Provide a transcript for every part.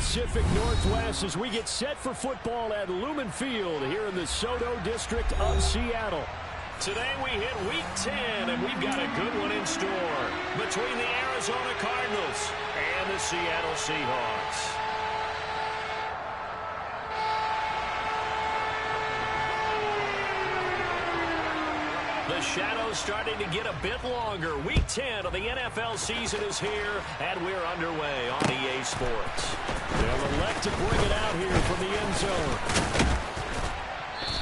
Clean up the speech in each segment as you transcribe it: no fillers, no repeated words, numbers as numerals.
Pacific Northwest as we get set for football at Lumen Field here in the SoDo district of Seattle. Today we hit Week 10, and we've got a good one in store between the Arizona Cardinals and the Seattle Seahawks. The shadow's starting to get a bit longer. Week 10 of the NFL season is here, and we're underway on EA Sports. They'll elect to bring it out here from the end zone.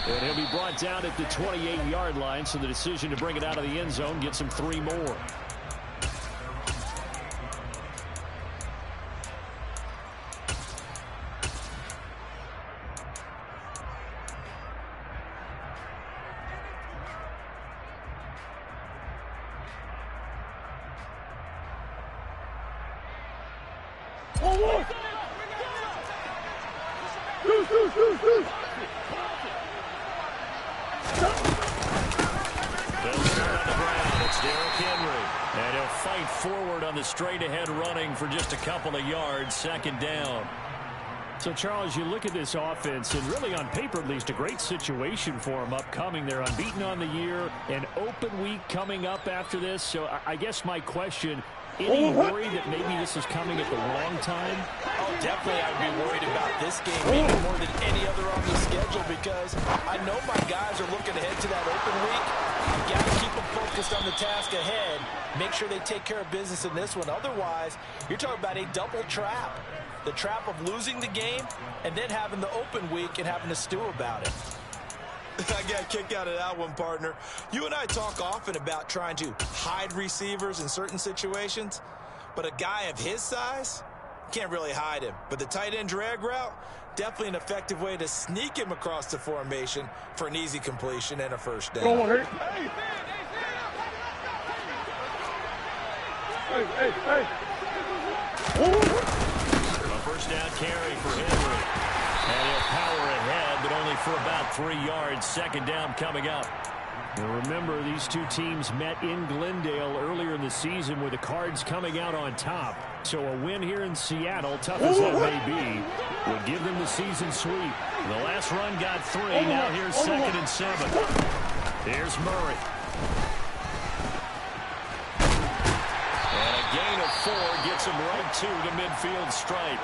And he'll be brought down at the 28-yard line, so the decision to bring it out of the end zone gets him 3 more. Straight-ahead running for just a couple of yards, second down. So, Charles, you look at this offense, and really on paper, at least, a great situation for them upcoming. They're unbeaten on the year, an open week coming up after this. So, I guess my question, any worry that maybe this is coming at the wrong time? Oh, definitely I'd be worried about this game maybe more than any other on the schedule because I know my guys are looking ahead to that open week. I've got to keep them focused on the task ahead, make sure they take care of business in this one. Otherwise, you're talking about a double trap. The trap of losing the game and then having the open week and having to stew about it. I got a kick out of that one, partner. You and I talk often about trying to hide receivers in certain situations, but a guy of his size can't really hide him. But the tight end drag route, definitely an effective way to sneak him across the formation for an easy completion and a first down. Hey. A first down carry for Henry. And he'll power ahead, but only for about 3 yards. Second down coming up. Now remember, these two teams met in Glendale earlier in the season with the Cards coming out on top. So a win here in Seattle, tough as that may be, would give them the season sweep. The last run got 3. Now here's 2nd and 7. Here's Murray. And a gain of 4 gets him right to the midfield stripe.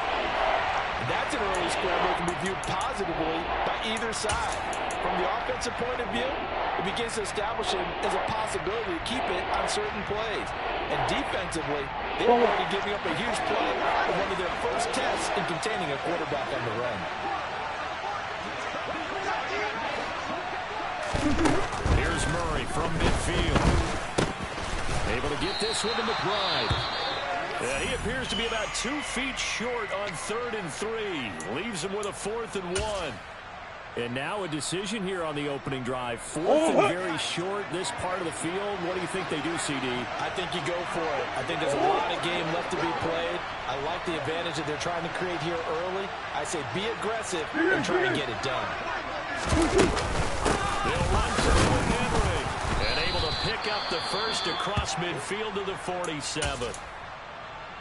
That's an early scramble that can be viewed positively by either side. From the offensive point of view, it begins to establish him as a possibility to keep it on certain plays. And defensively, they're already giving up a huge play in one of their first tests in containing a quarterback on the run. Here's Murray from midfield. Able to get this one to McBride. And he appears to be about 2 feet short on 3rd and 3. Leaves him with a 4th and 1. And now a decision here on the opening drive. 4th and very short, this part of the field. What do you think they do, CD? I think you go for it. I think there's a lot of game left to be played. I like the advantage that they're trying to create here early. I say be aggressive and try to get it done. They'll run through with Henry. And able to pick up the first across midfield to the 47.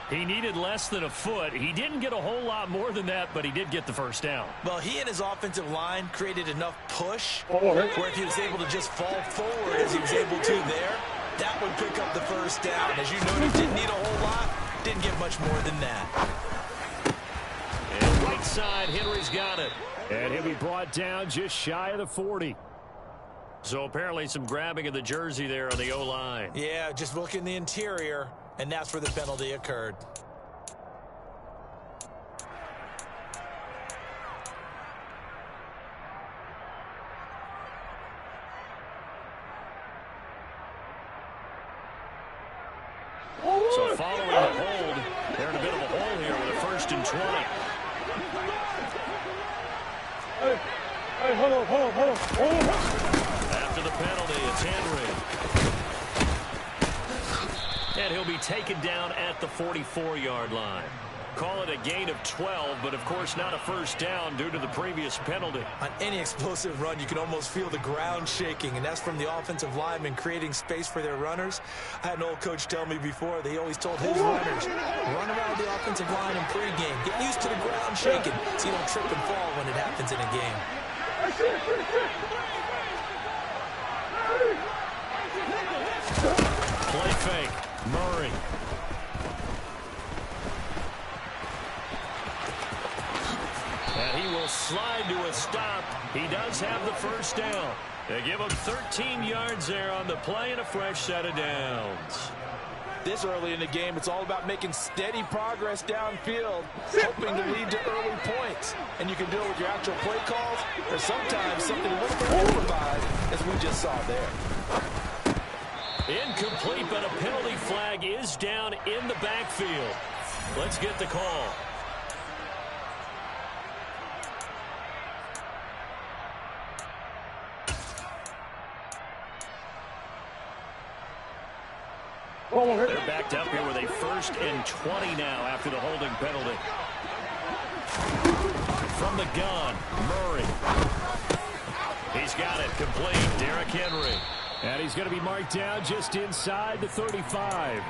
He needed less than a foot. He didn't get a whole lot more than that, but he did get the first down. Well, he and his offensive line created enough push where if he was able to just fall forward as he was able to there, that would pick up the first down. As you noted, didn't need a whole lot, didn't get much more than that. And right side, Henry's got it. And he'll be brought down just shy of the 40. So apparently some grabbing of the jersey there on the O-line. Yeah, just look in the interior. And that's where the penalty occurred. So following the hold, they're in a bit of a hole here with a 1st and 20. Hey, hold on. After the penalty, it's Henry. And he'll be taken down at the 44-yard line. Call it a gain of 12, but of course not a first down due to the previous penalty. On any explosive run, you can almost feel the ground shaking, and that's from the offensive linemen creating space for their runners. I had an old coach tell me before, they always told his runners, run around the offensive line in pregame. Get used to the ground handshake so you don't trip and fall when it happens in a game. Play fake. Murray. And he will slide to a stop. He does have the first down. They give him 13 yards there on the play and a fresh set of downs. This early in the game, it's all about making steady progress downfield, hoping to lead to early points. And you can do it with your actual play calls, or sometimes something a little bit improvised, as we just saw there. Incomplete, but a penalty flag is down in the backfield. Let's get the call. They're backed up here with a 1st and 20 now after the holding penalty. From the gun, Murray. He's got it complete. Derrick Henry. And he's going to be marked down just inside the 35.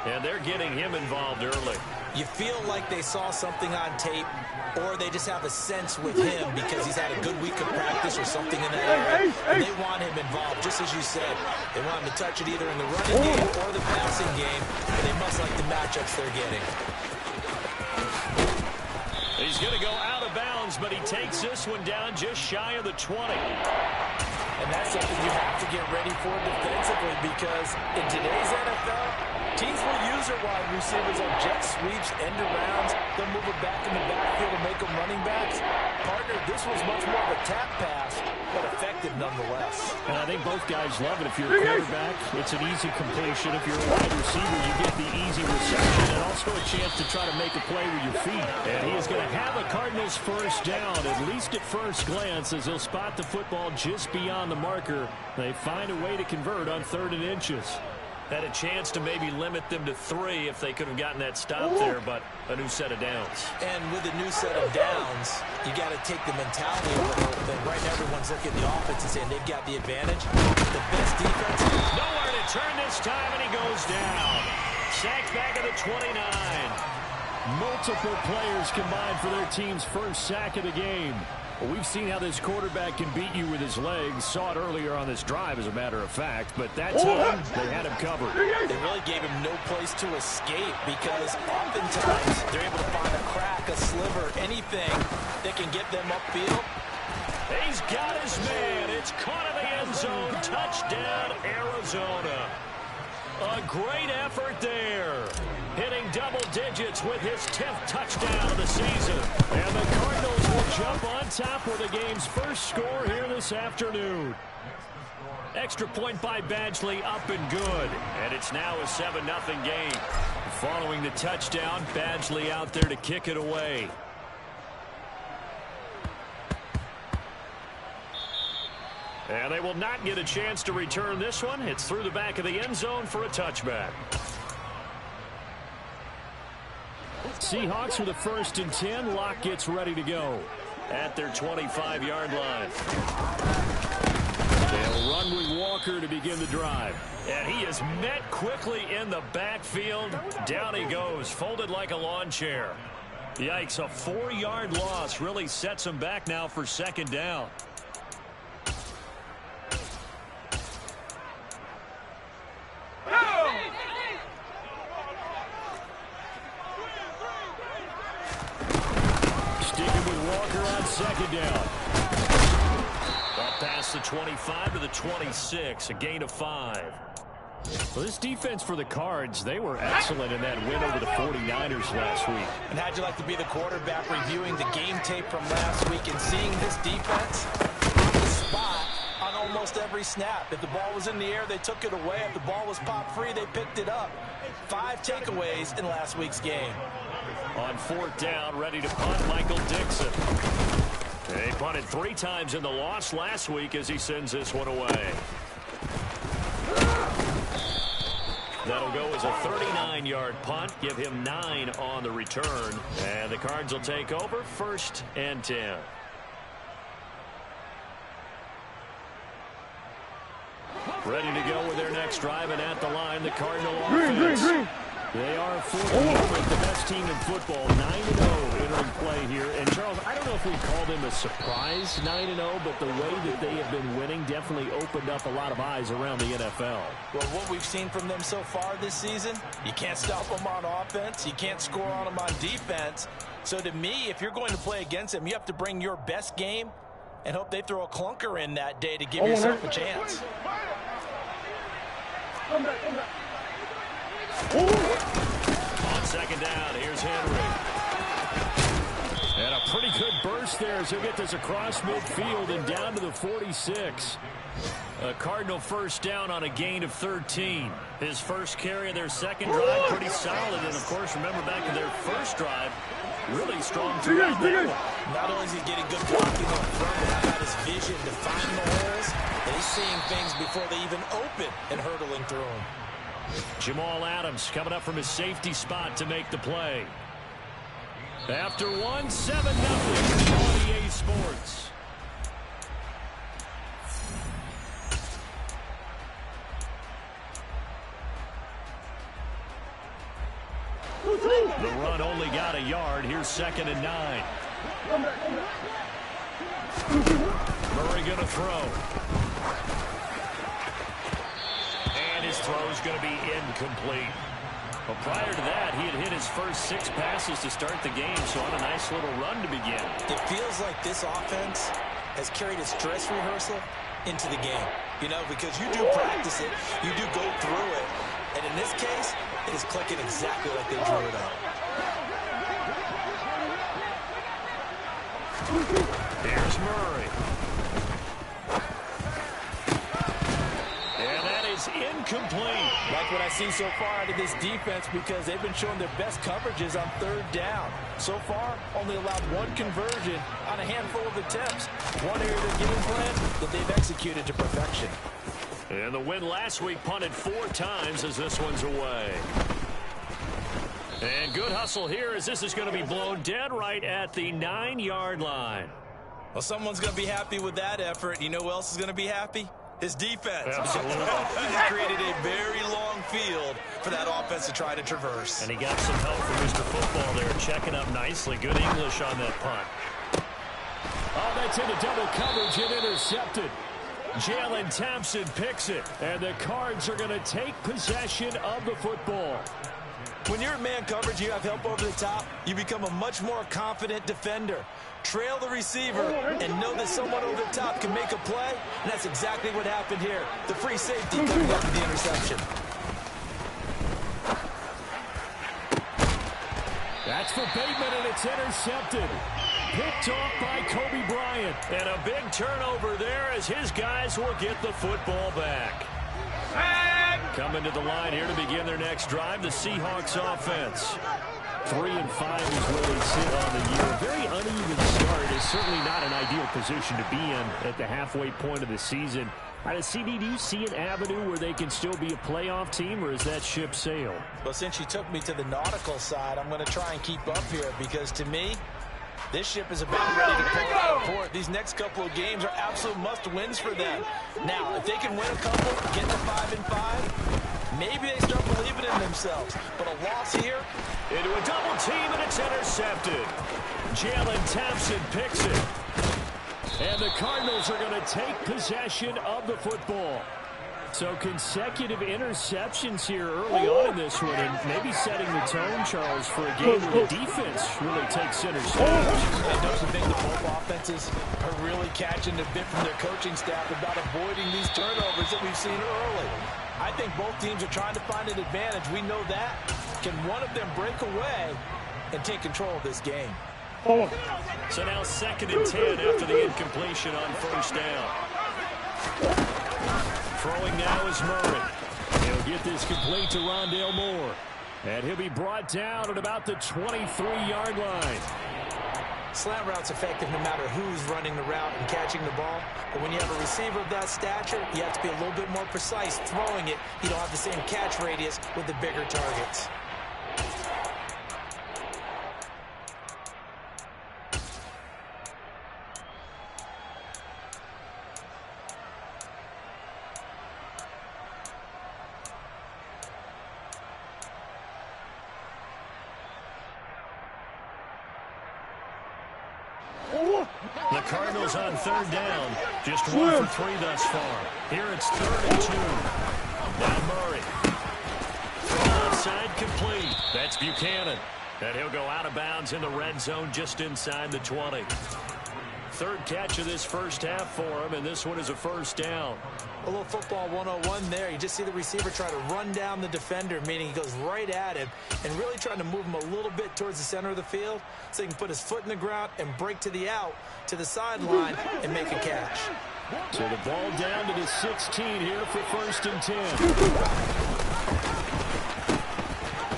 And they're getting him involved early. You feel like they saw something on tape, or they just have a sense with him because he's had a good week of practice or something in that area. And they want him involved, just as you said. They want him to touch it either in the running game or the passing game, and they must like the matchups they're getting. He's going to go out of bounds, but he takes this one down just shy of the 20. And that's something you have to get ready for defensively, because in today's NFL, teams will use their wide receivers on jet sweeps, end arounds. They'll move it back in the backfield and make them running backs. Partner, this was much more of a tap pass, but effective nonetheless. And I think both guys love it. If you're a quarterback, it's an easy completion. If you're a wide receiver, you get the easy reception and also a chance to try to make a play with your feet. And he is going to have a Cardinals first down, at least at first glance, as he'll spot the football just beyond the marker. They find a way to convert on 3rd and inches. Had a chance to maybe limit them to 3 if they could have gotten that stop there, but a new set of downs. And with a new set of downs, you got to take the mentality of the whole thing. Right now, everyone's looking at the offense and saying they've got the advantage. The best defense. Nowhere to turn this time, and he goes down. Sacked back at the 29. Multiple players combined for their team's first sack of the game. Well, we've seen how this quarterback can beat you with his legs. Saw it earlier on this drive, as a matter of fact. But that time, they had him covered. They really gave him no place to escape, because oftentimes they're able to find a crack, a sliver, anything that can get them upfield. He's got his man. It's caught in the end zone. Touchdown, Arizona. A great effort there. Hitting double digits with his 10th touchdown of the season. And the Cardinals will jump on top with the game's first score here this afternoon. Extra point by Badgley, up and good. And it's now a 7-0 game. Following the touchdown, Badgley out there to kick it away. And they will not get a chance to return this one. It's through the back of the end zone for a touchback. Seahawks with a 1st and 10. Locke gets ready to go at their 25-yard line. They'll run with Walker to begin the drive. And he is met quickly in the backfield. Down he goes, folded like a lawn chair. Yikes, a 4-yard loss really sets him back now for 2nd down. Second down. Up past the 25 to the 26, a gain of 5. Well, this defense for the Cards, they were excellent in that win over the 49ers last week. And how'd you like to be the quarterback reviewing the game tape from last week and seeing this defense on the spot on almost every snap? If the ball was in the air, they took it away. If the ball was popped free, they picked it up. 5 takeaways in last week's game. On 4th down, ready to punt, Michael Dixon. They punted 3 times in the loss last week as he sends this one away. That'll go as a 39-yard punt. Give him 9 on the return. And the Cards will take over 1st and 10. Ready to go with their next drive, and at the line, the Cardinal offense. They are 4-0, the best team in football, 9-0 entering here. And, Charles, I don't know if we call them a surprise 9-0, but the way that they have been winning definitely opened up a lot of eyes around the NFL. Well, what we've seen from them so far this season, you can't stop them on offense. You can't score on them on defense. So to me, if you're going to play against them, you have to bring your best game and hope they throw a clunker in that day to give yourself a chance. On second down, here's Henry. And a pretty good burst there as he'll get this across midfield and down to the 46. A Cardinal first down on a gain of 13. His first carry of their second drive, pretty solid. And, of course, remember back to their first drive, really strong throughout that one. Not only is he getting good blocking up front, but how about his vision to find the holes? And he's seeing things before they even open and hurdling through them. Jamal Adams coming up from his safety spot to make the play. After 1, 7-0, 28 Sports. The run only got a yard. Here's 2nd and 9. Murray going to throw. And his throw is going to be incomplete. Well, prior to that, he had hit his first 6 passes to start the game, so on a nice little run to begin. It feels like this offense has carried its dress rehearsal into the game. You know, because you do practice it, you do go through it, and in this case, it is clicking exactly like they drew it up. Here's Murray. And that is incomplete. Like what I see so far out of this defense, because they've been showing their best coverages on 3rd down. So far, only allowed 1 conversion on a handful of attempts. One area of their game plan that they've executed to perfection. And the win last week punted 4 times as this one's away. And good hustle here as this is going to be blown dead right at the 9-yard line. Well, someone's going to be happy with that effort. You know who else is going to be happy? His defense. Absolutely. He created a very long field for that offense to try to traverse. And he got some help from Mr. Football there, checking up nicely. Good English on that punt. Oh, that's into double coverage and intercepted. Jalen Thompson picks it, and the Cards are going to take possession of the football. When you're in man coverage, you have help over the top, you become a much more confident defender. Trail the receiver and know that someone over the top can make a play, and that's exactly what happened here. The free safety coming up with the interception. That's for Bateman, and it's intercepted. Picked off by Kobe Bryant. And a big turnover there as his guys will get the football back. Coming to the line here to begin their next drive, the Seahawks offense. 3-5 is where they sit on the year. Very uneven start. Is certainly not an ideal position to be in at the halfway point of the season. CD, do you see an avenue where they can still be a playoff team, or is that ship sailed? Well, since you took me to the nautical side, I'm going to try and keep up here, because to me, this ship is about ready to pull out of port. These next couple of games are absolute must-wins for them. Now, if they can win a couple, get to 5-5, maybe they start believing in themselves. But a loss here. Into a double team, and it's intercepted. Jalen Thompson picks it. And the Cardinals are going to take possession of the football. So consecutive interceptions here early on in this one, and maybe setting the tone, Charles, for a game where the defense really takes center stage. And don't you think that both offenses are really catching a bit from their coaching staff about avoiding these turnovers that we've seen early? I think both teams are trying to find an advantage. We know that. Can one of them break away and take control of this game? So now 2nd and 10 after the incompletion on first down. Throwing now is Murray. He'll get this complete to Rondale Moore. And he'll be brought down at about the 23-yard line. Slant route's effective no matter who's running the route and catching the ball. But when you have a receiver of that stature, you have to be a little bit more precise throwing it. You don't have the same catch radius with the bigger targets. The Cardinals on third down. Just 1 for 3 thus far. Here it's 3rd and 2. Now Murray. From outside, complete. That's Buchanan. And he'll go out of bounds in the red zone just inside the 20. 3rd catch of this first half for him, and this one is a first down. A little football 101 there. You just see the receiver try to run down the defender, meaning he goes right at him and really trying to move him a little bit towards the center of the field so he can put his foot in the ground and break to the out, to the sideline, and make a catch. So the ball down to the 16 here for 1st and 10.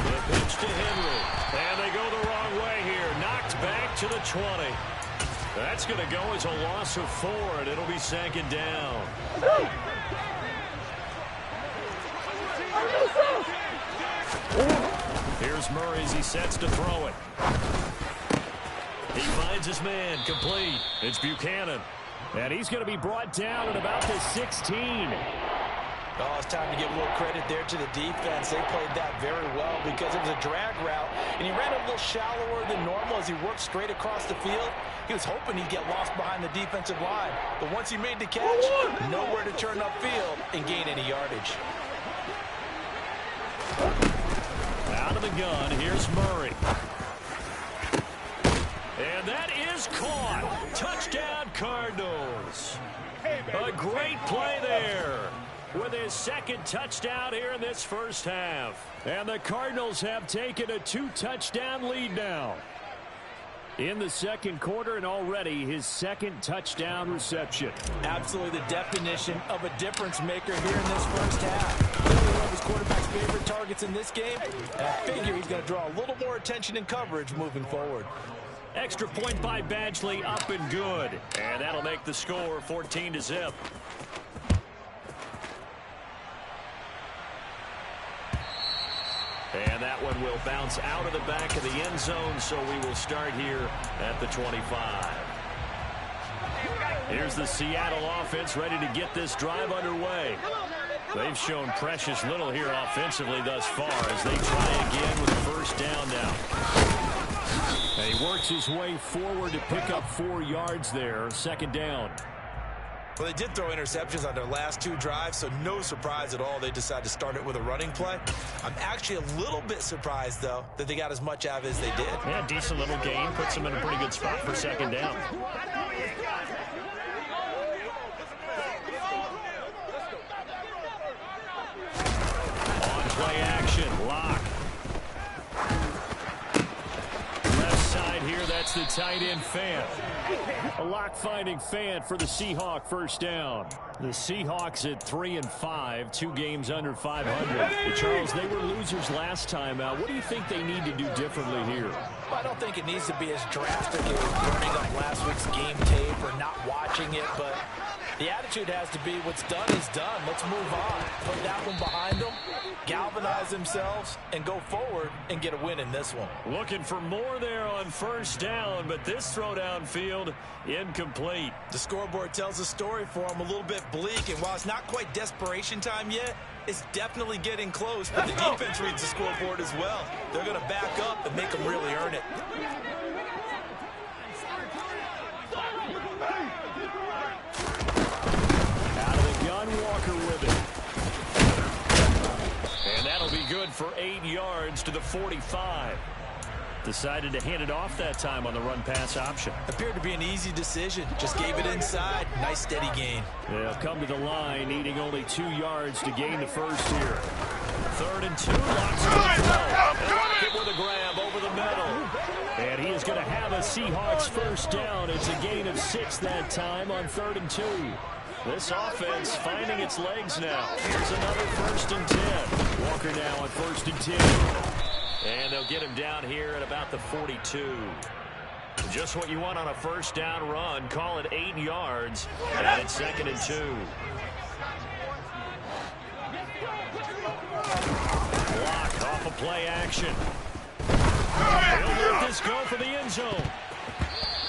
The pitch to Henry. And they go the wrong way here. Knocked back to the 20. That's going to go as a loss of 4, and it'll be 2nd down. Here's Murray as he sets to throw it. He finds his man, complete. It's Buchanan. And he's going to be brought down at about the 16. Oh, it's time to give a little credit there to the defense. They played that very well because it was a drag route, and he ran a little shallower than normal as he worked straight across the field. He was hoping he'd get lost behind the defensive line, but once he made the catch, nowhere to turn upfield and gain any yardage. Out of the gun, here's Murray. And that is caught. Touchdown, Cardinals. A great play there with his 2nd touchdown here in this first half. And the Cardinals have taken a 2-touchdown lead now in the 2nd quarter, and already his 2nd touchdown reception. Absolutely the definition of a difference maker here in this first half. Clearly one of his quarterback's favorite targets in this game, and I figure he's going to draw a little more attention and coverage moving forward. Extra point by Badgley, up and good. And that'll make the score 14-0. And that one will bounce out of the back of the end zone, so we will start here at the 25. Here's the Seattle offense ready to get this drive underway. They've shown precious little here offensively thus far as they try again with a first down now. And he works his way forward to pick up 4 yards there, 2nd down. Well, they did throw interceptions on their last 2 drives, so no surprise at all they decided to start it with a running play. I'm actually a little bit surprised, though, that they got as much out of it as they did. Yeah, decent little gain. Puts them in a pretty good spot for 2nd down. On play action, Lock. Left side here, that's the tight end Fant. A Lock finding Fant for the Seahawk first down. The Seahawks at 3-5, 2 games under 500. Charles, they were losers last time out. What do you think they need to do differently here? Well, I don't think it needs to be as drastic as burning up last week's game tape or not watching it, but the attitude has to be what's done is done. Let's move on. Put that one behind them, galvanize themselves, and go forward and get a win in this one. Looking for more there on first down, but this throw downfield incomplete. The scoreboard tells a story for them, a little bit bleak, and while it's not quite desperation time yet, it's definitely getting close, but the defense reads the scoreboard as well. They're going to back up and make them really earn it. Out of the gun, Walker with it. And that'll be good for 8 yards to the 45. Decided to hand it off that time on the run-pass option. Appeared to be an easy decision. Just gave it inside. Nice, steady gain. They'll come to the line, needing only 2 yards to gain the first here. 3rd and 2. Locks it with a grab over the middle. And he is going to have a Seahawks first down. It's a gain of 6 that time on 3rd and 2. This offense finding its legs now. Here's another 1st and 10. Walker now on 1st and 10. And they'll get him down here at about the 42. Just what you want on a first down run. Call it 8 yards. And it's 2nd and 2. Block off a play action. He'll let this go for the end zone.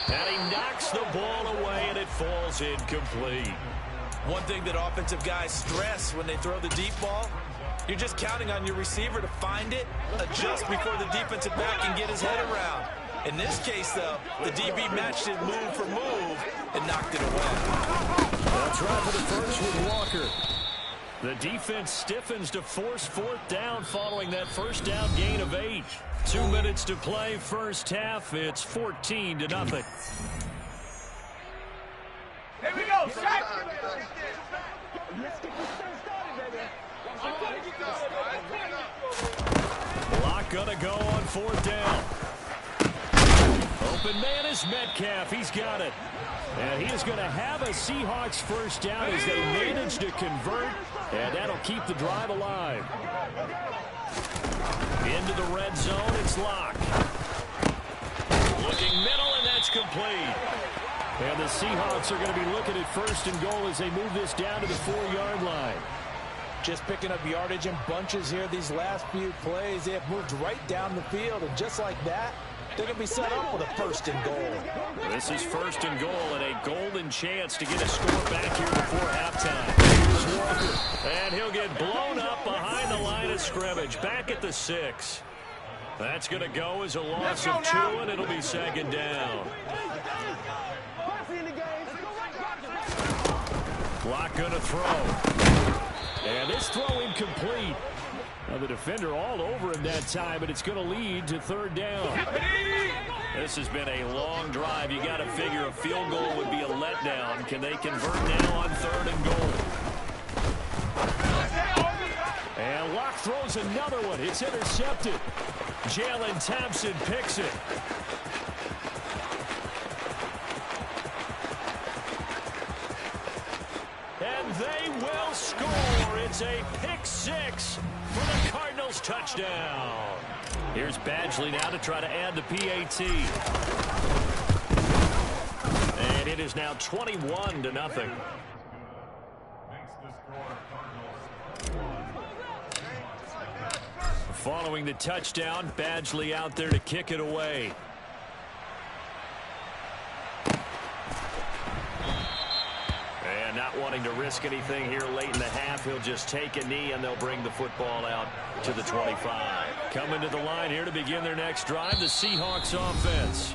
And he knocks the ball away, and it falls incomplete. One thing that offensive guys stress when they throw the deep ball, you're just counting on your receiver to find it, adjust before the defensive back can get his head around. In this case, though, the DB matched it move for move and knocked it away. They'll try for the first with Walker. The defense stiffens to force fourth down following that first down gain of 8. 2 minutes to play first half. It's 14-0. Here we go, Shaq! Block gonna go on fourth down. Open man is Metcalf. He's got it. And he is going to have a Seahawks first down as they manage to convert. And that'll keep the drive alive. Into the red zone, it's Locke. Looking middle, and that's complete. And the Seahawks are going to be looking at first and goal as they move this down to the 4-yard line. Just picking up yardage in bunches here these last few plays. They have moved right down the field, and just like that, they're going to be set up with a first and goal. This is first and goal and a golden chance to get a score back here before halftime. Here's Walker, and he'll get blown up behind the line of scrimmage. Back at the 6. That's going to go as a loss of 2, and it'll be second down. Clock going to throw. And this throw incomplete. Now the defender all over him that time, but it's going to lead to third down. This has been a long drive. You got to figure a field goal would be a letdown. Can they convert now on third and goal? And Locke throws another one. It's intercepted. Jalen Thompson picks it. And they will score. It's a pick 6 for the Cardinals touchdown. Here's Badgley now to try to add the PAT. And it is now 21-0. Following the touchdown, Badgley out there to kick it away. And not wanting to risk anything here late in the half, he'll just take a knee and they'll bring the football out to the 25. Coming to the line here to begin their next drive, the Seahawks offense.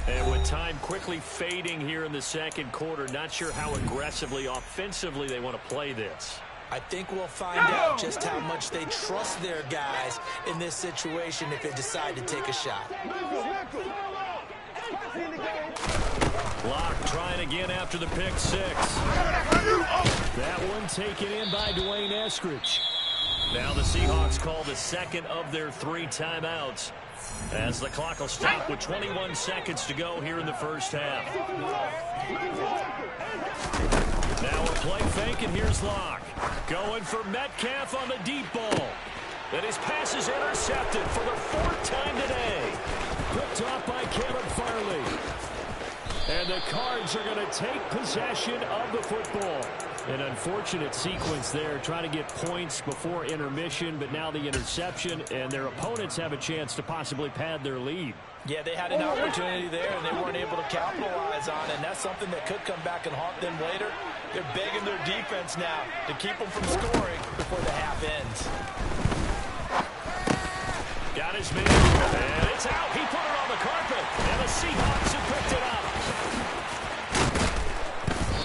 And with time quickly fading here in the second quarter, not sure how aggressively, offensively they want to play this. I think we'll find out just how much they trust their guys in this situation if they decide to take a shot. Locke trying again after the pick 6. That one taken in by Dwayne Eskridge. Now the Seahawks call the second of their 3 timeouts as the clock will stop with 21 seconds to go here in the first half. Now a play fake, and here's Locke. Going for Metcalf on the deep ball. And his pass is intercepted for the 4th time today. Picked off by Caleb Farley. And the Cards are going to take possession of the football. An unfortunate sequence there, trying to get points before intermission, but now the interception, and their opponents have a chance to possibly pad their lead. Yeah, they had an opportunity there, and they weren't able to capitalize on it, and that's something that could come back and haunt them later. They're begging their defense now to keep them from scoring before the half ends. Got his man, and it's out. He put it on the carpet, and the Seahawks have picked it up.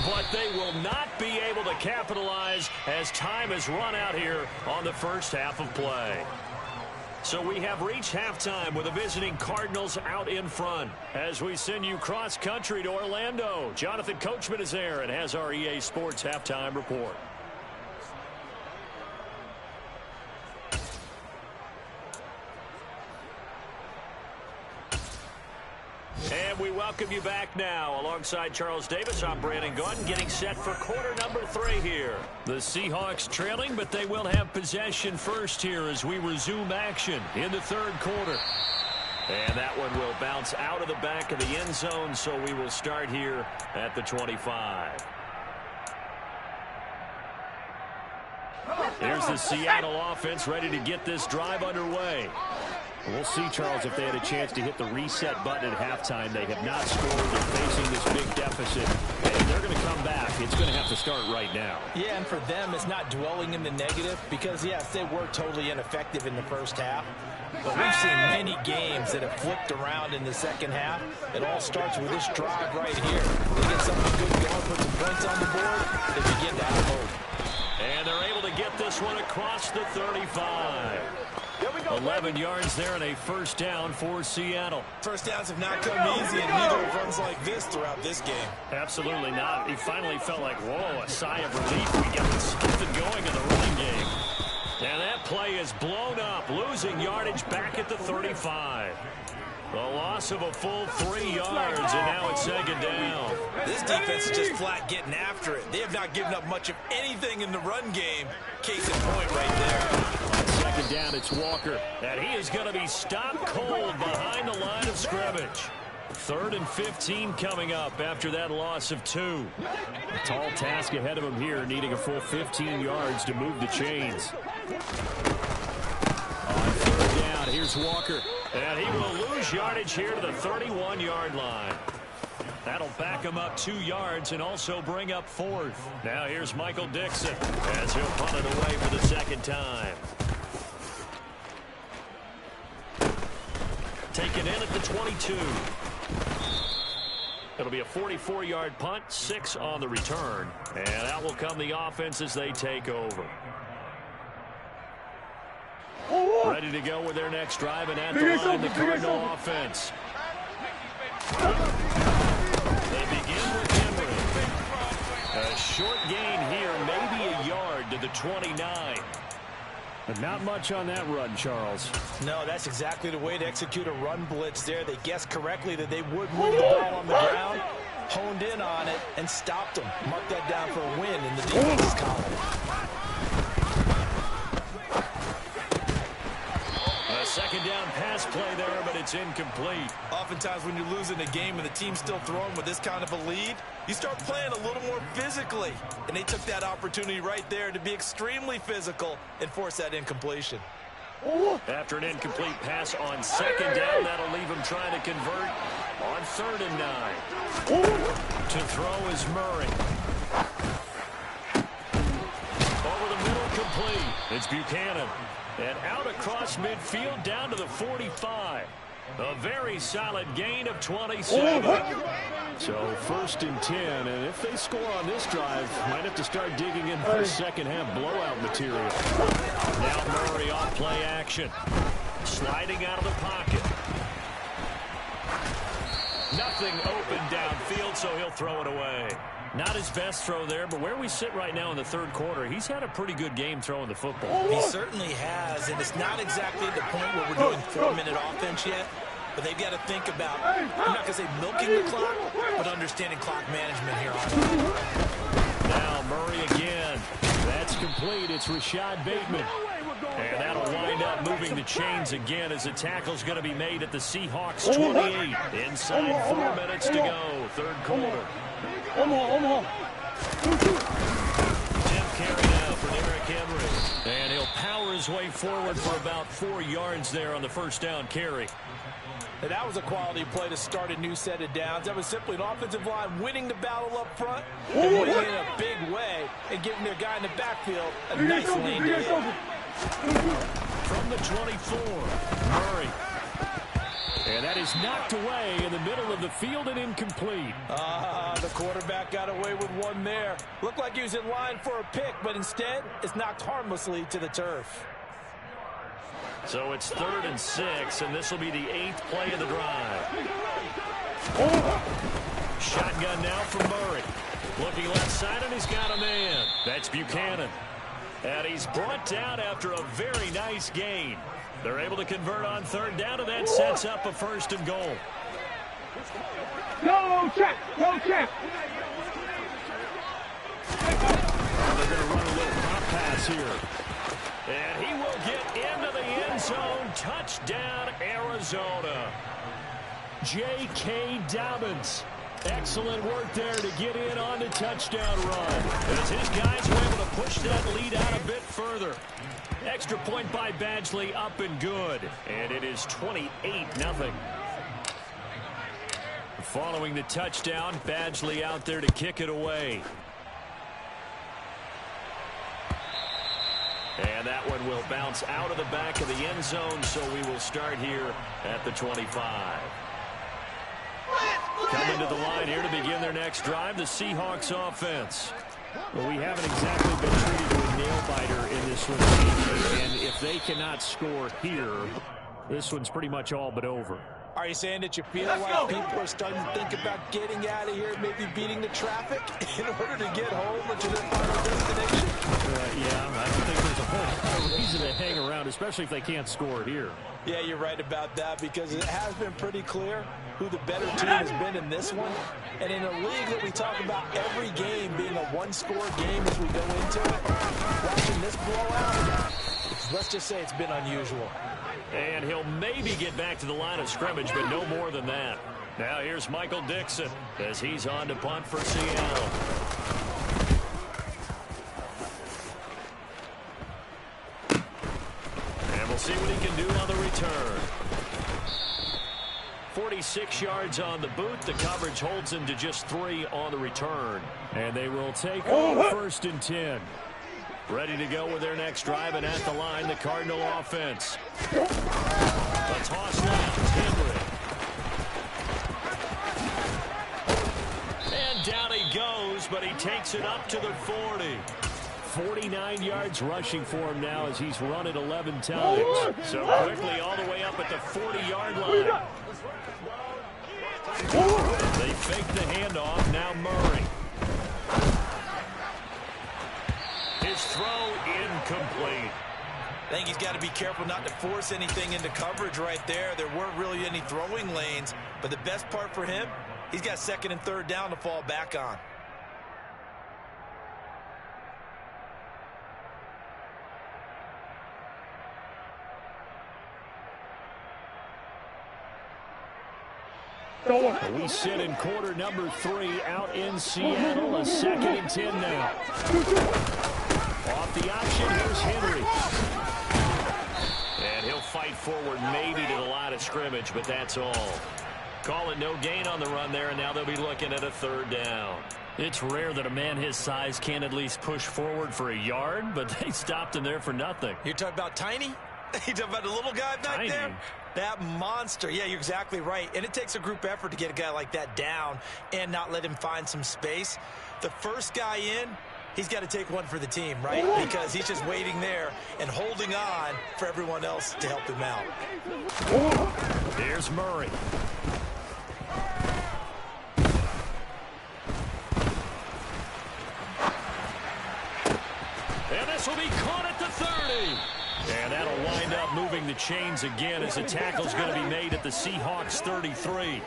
But they will not be able to capitalize as time has run out here on the first half of play. So we have reached halftime with the visiting Cardinals out in front. As we send you cross-country to Orlando, Jonathan Coachman is there and has our EA Sports halftime report. And we welcome you back now. Alongside Charles Davis, I'm Brandon Gaudin, getting set for quarter number 3 here. The Seahawks trailing, but they will have possession first here as we resume action in the third quarter. And that one will bounce out of the back of the end zone, so we will start here at the 25. Here's the Seattle offense ready to get this drive underway. We'll see, Charles, if they had a chance to hit the reset button at halftime. They have not scored. They're facing this big deficit, and they're going to come back. It's going to have to start right now. Yeah, and for them, it's not dwelling in the negative because, yes, they were totally ineffective in the first half. But we've seen many games that have flipped around in the second half. It all starts with this drive right here. They get something good going, put some points on the board, they begin to have hope. And they're able to get this one across the 35. 11 yards there and a first down for Seattle. First downs have not come easy, and neither have runs like this throughout this game. Absolutely not. He finally felt like, whoa, a sigh of relief. We get something going in the running game. And that play is blown up, losing yardage back at the 35. The loss of a full 3 yards, and now it's second down. This defense is just flat getting after it. They have not given up much of anything in the run game. Case in point right there. On second down, it's Walker, and he is going to be stopped cold behind the line of scrimmage. 3rd and 15 coming up after that loss of 2. A tall task ahead of him here, needing a full 15 yards to move the chains. On 3rd down, here's Walker, and he will lose yardage here to the 31-yard line. That'll back him up 2 yards and also bring up 4th. Now here's Michael Dixon as he'll punt it away for the second time. Taken in at the 22. It'll be a 44-yard punt, 6 on the return. And out will come the offense as they take over. Ready to go with their next drive, and at the line, the Cardinal offense. They begin with Henry. A short gain here, maybe a yard to the 29. But not much on that run, Charles. No, that's exactly the way to execute a run blitz there. They guessed correctly that they would move the ball on the ground, honed in on it, and stopped them. Mark that down for a win in the defense's column. A second down pass play there, but it's incomplete. Oftentimes when you're losing a game and the team's still throwing with this kind of a lead, you start playing a little more physically. And they took that opportunity right there to be extremely physical and force that incompletion. After an incomplete pass on second down, that'll leave him trying to convert on 3rd and 9. To throw is Murray. Over the middle, complete. It's Buchanan. And out across midfield down to the 45. A very solid gain of 27. So 1st and 10, and if they score on this drive, might have to start digging in for second half blowout material. Now Murray off play action. Sliding out of the pocket. Nothing open downfield, so he'll throw it away. Not his best throw there, but where we sit right now in the 3rd quarter, he's had a pretty good game throwing the football. He certainly has, and it's not exactly the point where we're doing 4-minute offense yet, but they've got to think about, I'm not going to say milking the clock, but understanding clock management here on. Now Murray again. That's complete. It's Rashad Bateman. And that'll wind up moving the chains again as the tackle's going to be made at the Seahawks 28. Inside 4 minutes to go, 3rd quarter. Tip carry now for Derrick Henry. And he'll power his way forward for about 4 yards there on the first down carry. And that was a quality play to start a new set of downs. That was simply an offensive line winning the battle up front and winning in a big way and giving their guy in the backfield a nice lane to hit. From the 24, Murray. And that is knocked away in the middle of the field and incomplete. The quarterback got away with one there. Looked like he was in line for a pick, but instead it's knocked harmlessly to the turf. So it's 3rd and 6, and this will be the 8th play of the drive. Shotgun now for Murray. Looking left side, and he's got a man. That's Buchanan. And he's brought down after a very nice gain. They're able to convert on 3rd down, and that sets up a 1st and goal. Go check! Go check! They're going to run a little pop pass here. And he will get into the end zone. Touchdown, Arizona. J.K. Dobbins. Excellent work there to get in on the touchdown run. As his guys were able to push that lead out a bit further. Extra point by Badgley, up and good. And it is 28-0. Following the touchdown, Badgley out there to kick it away. And that one and will bounce out of the back of the end zone, so we will start here at the 25. Coming to the line here to begin their next drive, the Seahawks offense. Well, we haven't exactly been treated to a nail-biter in this one, and if they cannot score here, this one's pretty much all but over. Are you saying that you feel like people are starting to think about getting out of here, maybe beating the traffic in order to get home or to their final destination? Yeah, I don't think there's a whole reason to hang around, especially if they can't score here. Yeah, you're right about that, because it has been pretty clear who the better team has been in this one. And in a league that we talk about every game being a one-score game as we go into it, watching this blowout, let's just say it's been unusual. And he'll maybe get back to the line of scrimmage, but no more than that. Now here's Michael Dixon as he's on to punt for Seattle. And we'll see what he can do on the return. 46 yards on the boot. The coverage holds him to just 3 on the return. And they will take over 1st and 10. Ready to go with their next drive, and at the line, the Cardinal offense. The toss left, Henry. And down he goes, but he takes it up to the 40. 49 yards rushing for him now as he's run it 11 times. So quickly all the way up at the 40-yard line. They fake the handoff, now Murray. His throw incomplete. I think he's got to be careful not to force anything into coverage right there. There weren't really any throwing lanes, but the best part for him, he's got 2nd and 3rd down to fall back on. We sit in quarter number 3 out in Seattle. A 2nd and 10 now. Off the option, here's Henry. And he'll fight forward maybe to the line of scrimmage, but that's all. Call it no gain on the run there, and now they'll be looking at a 3rd down. It's rare that a man his size can't at least push forward for a yard, but they stopped him there for nothing. You're talking about Tiny? You talking about the little guy back there? That monster. Yeah, you're exactly right. And it takes a group effort to get a guy like that down and not let him find some space. The first guy in, he's got to take one for the team, right? Because he's just waiting there and holding on for everyone else to help him out. Here's Murray. And this will be caught at the 30. And that'll wind up moving the chains again as the tackle's going to be made at the Seahawks 33.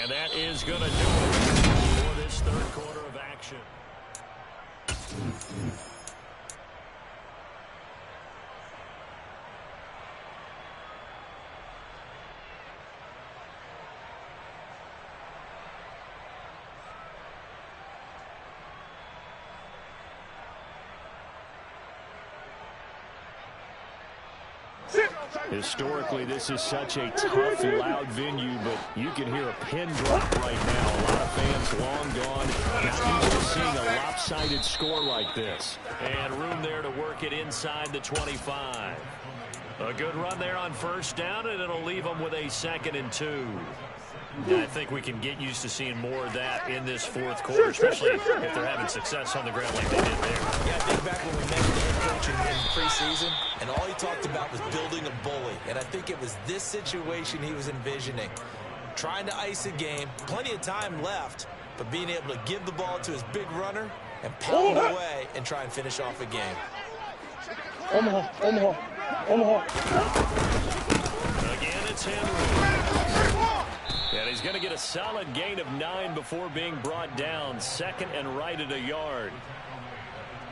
And that is going to do it for this 3rd quarter of action. Historically, this is such a tough, loud venue, but you can hear a pin drop right now. A lot of fans long gone. Not used to seeing a lopsided score like this. And room there to work it inside the 25. A good run there on 1st down, and it'll leave them with a 2nd and 2. I think we can get used to seeing more of that in this 4th quarter, especially if they're having success on the ground like they did there. Yeah, I think back when we met the head coach in preseason, and all he talked about was building a bully. And I think it was this situation he was envisioning. Trying to ice a game, plenty of time left, but being able to give the ball to his big runner and pound away and try and finish off a game. Omaha. Again, it's Henry. And he's going to get a solid gain of 9 before being brought down. 2nd and right at a yard.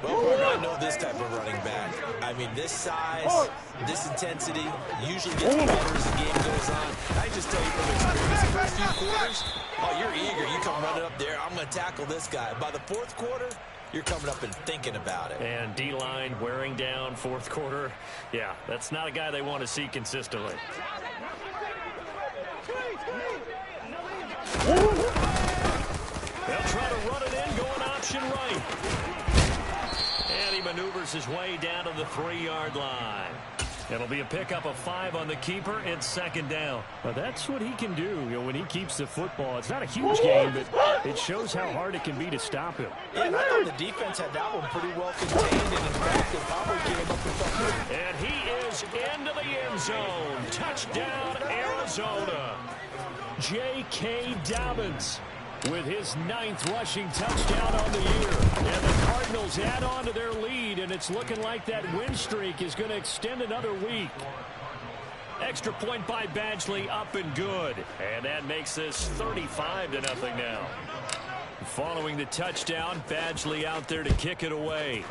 Well, I know this type of running back. I mean, this size, this intensity usually gets better as the game goes on. I just tell you from experience, the first few quarters, oh, you're eager. You come running up there, I'm going to tackle this guy. By the 4th quarter, you're coming up and thinking about it. And D-line wearing down 4th quarter. Yeah, that's not a guy they want to see consistently. They'll try to run it in, going out option right. And he maneuvers his way down to the 3-yard line. It'll be a pickup of 5 on the keeper. It's second down. Well, that's what he can do, when he keeps the football. It's not a huge game, but it shows how hard it can be to stop him. Yeah, and I thought the defense had that one pretty well contained, and in fact, it probably came up with something. And he is into the end zone. Touchdown, Arizona. J.K. Dobbins with his 9th rushing touchdown on the year. And the Cardinals add on to their lead, and it's looking like that win streak is going to extend another week. Extra point by Badgley, up and good. And that makes this 35-0 now. Following the touchdown, Badgley out there to kick it away.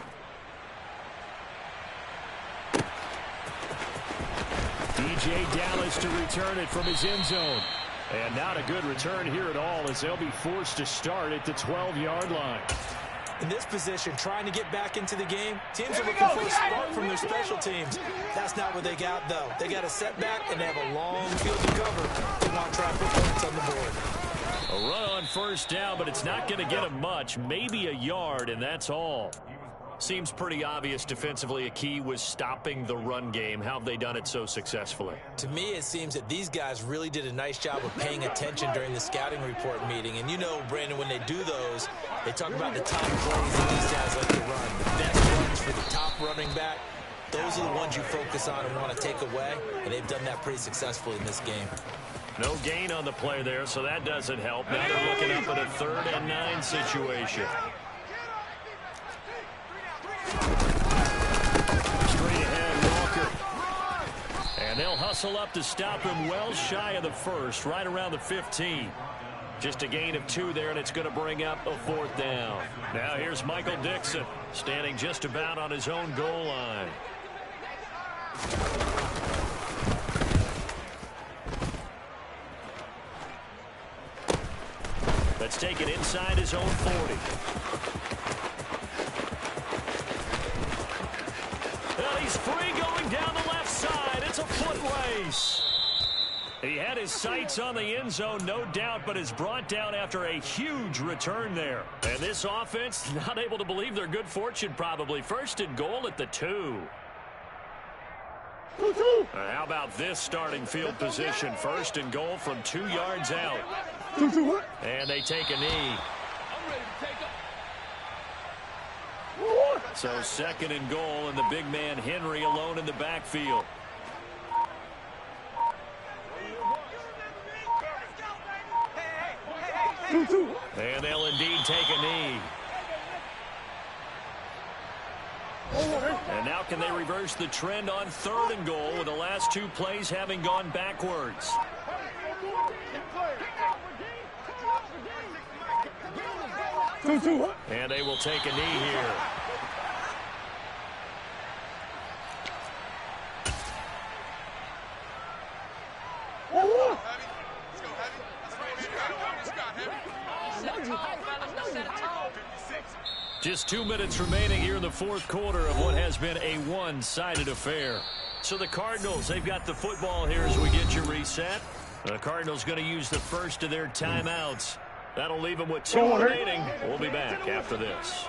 DJ Dallas to return it from his end zone. And not a good return here at all, as they'll be forced to start at the 12-yard line. In this position, trying to get back into the game, teams are looking for a spark from their special teams. That's not what they got, though. They got a setback, and they have a long field to cover to not try to put points on the board. A run on first down, but it's not going to get them much. Maybe a yard, and that's all. Seems pretty obvious defensively a key was stopping the run game. How have they done it so successfully? To me, it seems that these guys really did a nice job of paying attention during the scouting report meeting. And you know, Brandon, when they do those, they talk about the top plays that these guys like to run. The best runs for the top running back. Those are the ones you focus on and want to take away. And they've done that pretty successfully in this game. No gain on the play there, so that doesn't help. Now they're looking up at a 3rd and 9 situation. Straight ahead, Walker. And they'll hustle up to stop him well shy of the first, right around the 15. Just a gain of 2 there, and it's going to bring up a 4th down. Now here's Michael Dixon, standing just about on his own goal line. Let's take it inside his own 40. Well, he's free going down the left side. It's a foot race. He had his sights on the end zone, no doubt, but is brought down after a huge return there. And this offense, not able to believe their good fortune probably. 1st and goal at the 2. How about this starting field position? 1st and goal from 2 yards out. And they take a knee. So 2nd and goal, and the big man Henry alone in the backfield. And they'll indeed take a knee. And now can they reverse the trend on 3rd and goal with the last 2 plays having gone backwards? And they will take a knee here. Just 2 minutes remaining here in the 4th quarter of what has been a one-sided affair. So the Cardinals, they've got the football here as we get you reset. The Cardinals going to use the first of their timeouts. That'll leave them with 2 remaining. We'll be back after this.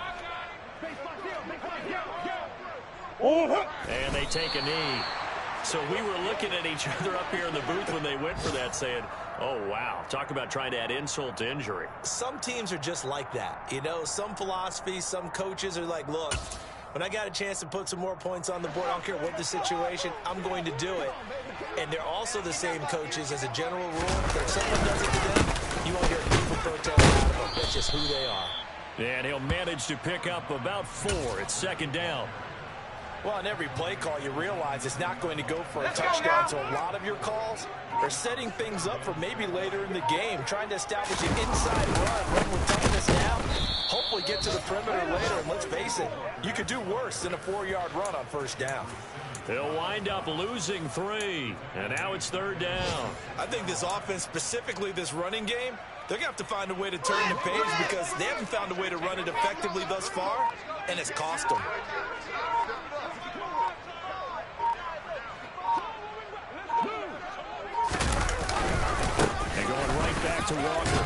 And they take a knee. So we were looking at each other up here in the booth when they went for that saying, oh, wow, talk about trying to add insult to injury. Some teams are just like that. You know, some philosophies, some coaches are like, look, when I got a chance to put some more points on the board, I don't care what the situation, I'm going to do it. And they're also the same coaches as a general rule. But if someone does it to them, you won't hear people protest out of them. That's just who they are. And he'll manage to pick up about 4. It's 2nd down. Well, on every play call, you realize it's not going to go for a touchdown. So a lot of your calls are setting things up for maybe later in the game, trying to establish an inside run with toughness now. Hopefully get to the perimeter later, and let's face it, you could do worse than a 4-yard run on 1st down. They'll wind up losing 3, and now it's 3rd down. I think this offense, specifically this running game, they're going to have to find a way to turn the page because they haven't found a way to run it effectively thus far, and it's cost them. And going right back to Walker.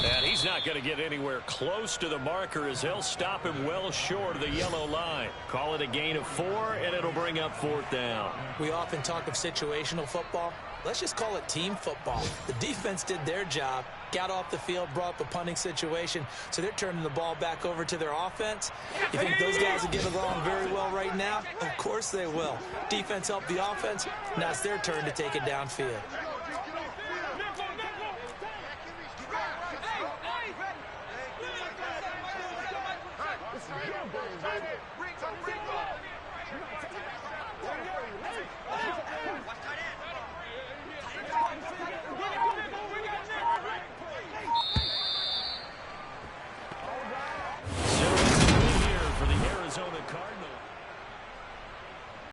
And he's not going to get anywhere close to the marker as they'll stop him well short of the yellow line. Call it a gain of 4, and it'll bring up 4th down. We often talk of situational football. Let's just call it team football. The defense did their job, got off the field, brought up a punting situation, so they're turning the ball back over to their offense. You think those guys will get along very well right now? Of course they will. Defense helped the offense. Now it's their turn to take it downfield. Bring